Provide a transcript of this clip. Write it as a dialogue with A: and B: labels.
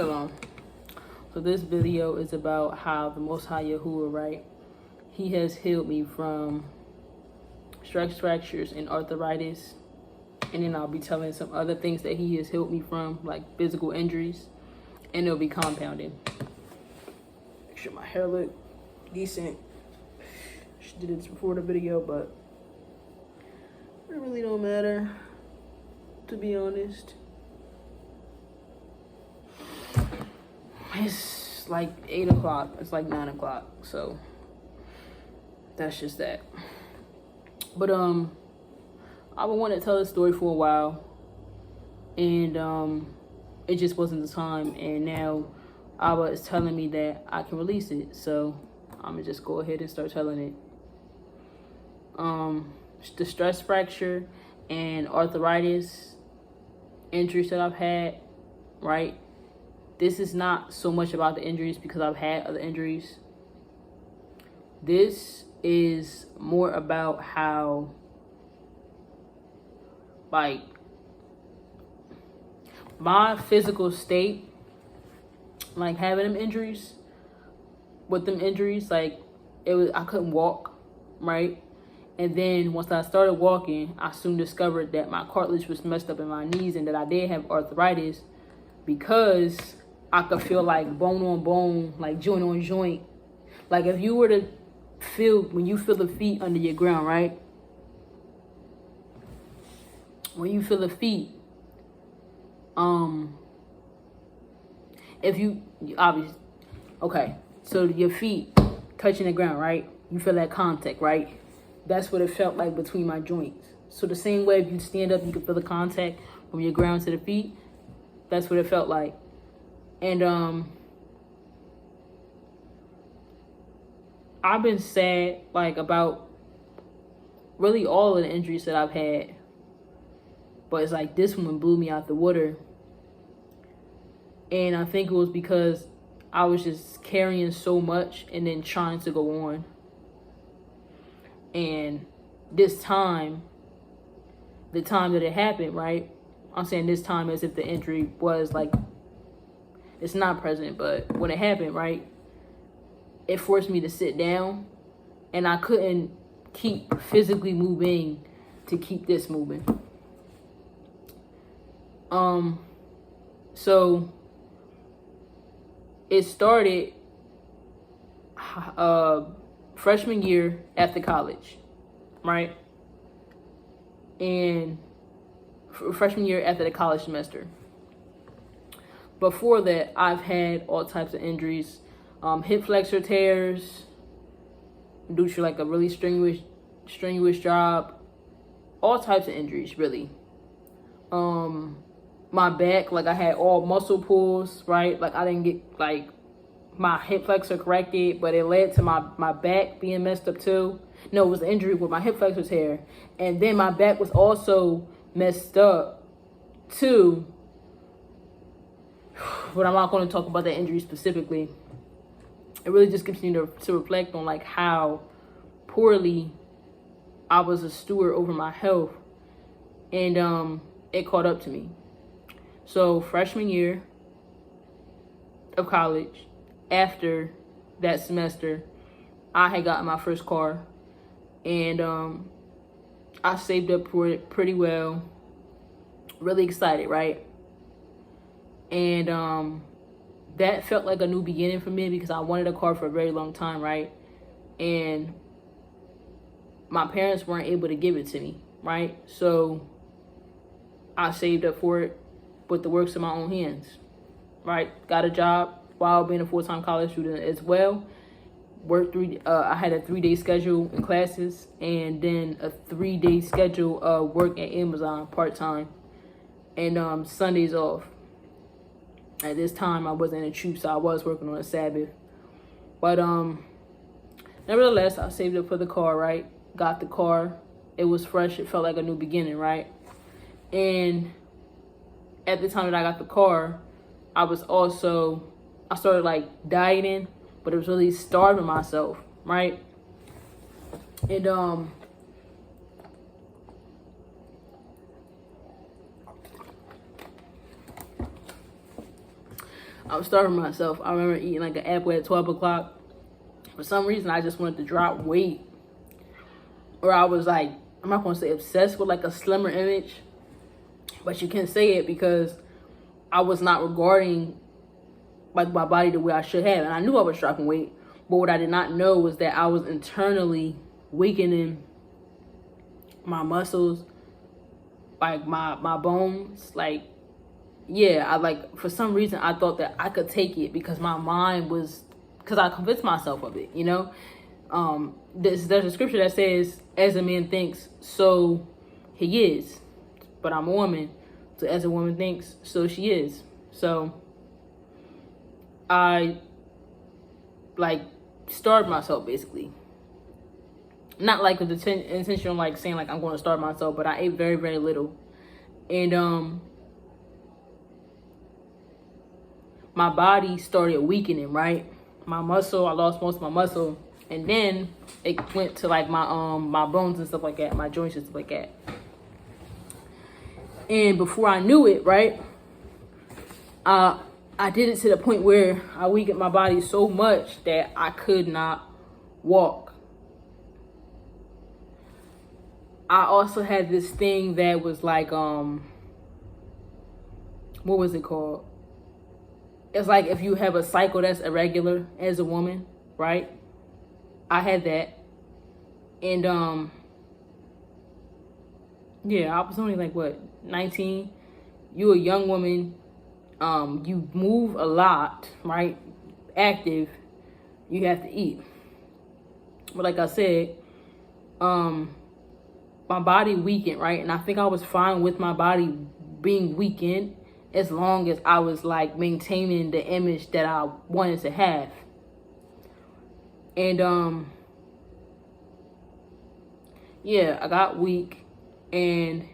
A: Shalom. So this video is about how the Most High Yahuwah, right? He has healed me from stress fractures and arthritis. And then I'll be telling some other things that he has healed me from, like physical injuries. And it'll be compounding. Make sure my hair look decent. She did this before the video, but it really don't matter, to be honest. It's like 8 o'clock. It's like 9 o'clock. So that's just that. But I've been wanting to tell this story for a while, and it just wasn't the time. And now Abba is telling me that I can release it, so I'm gonna just go ahead and start telling it. The stress fracture and arthritis injuries that I've had, right? This is not so much about the injuries because I've had other injuries. This is more about how, like, my physical state, like having them injuries, like I couldn't walk, right? And then once I started walking, I soon discovered that my cartilage was messed up in my knees and that I did have arthritis because I could feel like bone on bone, like joint on joint. Like if you were to feel, when you feel the feet under your ground, right? When you feel the feet, if you obviously, okay, so your feet touching the ground, right? You feel that contact, right? That's what it felt like between my joints. So the same way if you stand up, you can feel the contact from your ground to the feet. That's what it felt like. And I've been sad, like, about really all of the injuries that I've had. But it's like this one blew me out the water. And I think it was because I was just carrying so much and then trying to go on. And this time, the time that it happened, right? I'm saying this time as if the injury was like, it's not present, but when it happened, right? It forced me to sit down and I couldn't keep physically moving to keep this moving. So it started freshman year after college, right? And freshman year after the college semester. Before that, I've had all types of injuries, hip flexor tears, due to like a really strenuous job, all types of injuries, really. My back, like I had all muscle pulls, right? Like I didn't get like my hip flexor corrected, but it led to my back being messed up too. No, it was an injury with my hip flexor tear. And then my back was also messed up too. But I'm not going to talk about that injury specifically. It really just gives me to reflect on like how poorly I was a steward over my health. And it caught up to me. So freshman year of college, after that semester, I had gotten my first car. And I saved up for it pretty well. Really excited, right? And that felt like a new beginning for me because I wanted a car for a very long time, right? And my parents weren't able to give it to me, right? So I saved up for it with the works of my own hands, right? Got a job while being a full-time college student as well. Worked I had a 3-day schedule in classes and then a 3-day schedule of work at Amazon part-time and Sundays off. At this time, I wasn't in a troop, so I was working on a Sabbath. But nevertheless, I saved up for the car, right? Got the car. It was fresh. It felt like a new beginning, right? And at the time that I got the car, I started like dieting, but it was really starving myself, right? And I was starving myself. I remember eating like an apple at 12 o'clock. For some reason, I just wanted to drop weight. Or I was like, I'm not going to say obsessed with like a slimmer image. But you can say it because I was not regarding like my body the way I should have. And I knew I was dropping weight. But what I did not know was that I was internally weakening my muscles, like my bones. Like, yeah, I like, for some reason I thought that I could take it because my mind was, because I convinced myself of it, you know. There's a scripture that says, as a man thinks, so he is. But I'm a woman, so as a woman thinks, so she is. So I like starved myself, basically. Not like with the intention of like saying like I'm going to starve myself, but I ate very, very little. And my body started weakening, right? My muscle, I lost most of my muscle. And then it went to like my bones and stuff like that, my joints and stuff like that. And before I knew it, right, I did it to the point where I weakened my body so much that I could not walk. I also had this thing that was like, what was it called? It's like if you have a cycle that's irregular as a woman, right? I had that. And yeah, I was only like, what, 19? You a young woman, you move a lot, right? Active, you have to eat. But like I said, my body weakened, right? And I think I was fine with my body being weakened as long as I was like maintaining the image that I wanted to have. And yeah, I got weak, and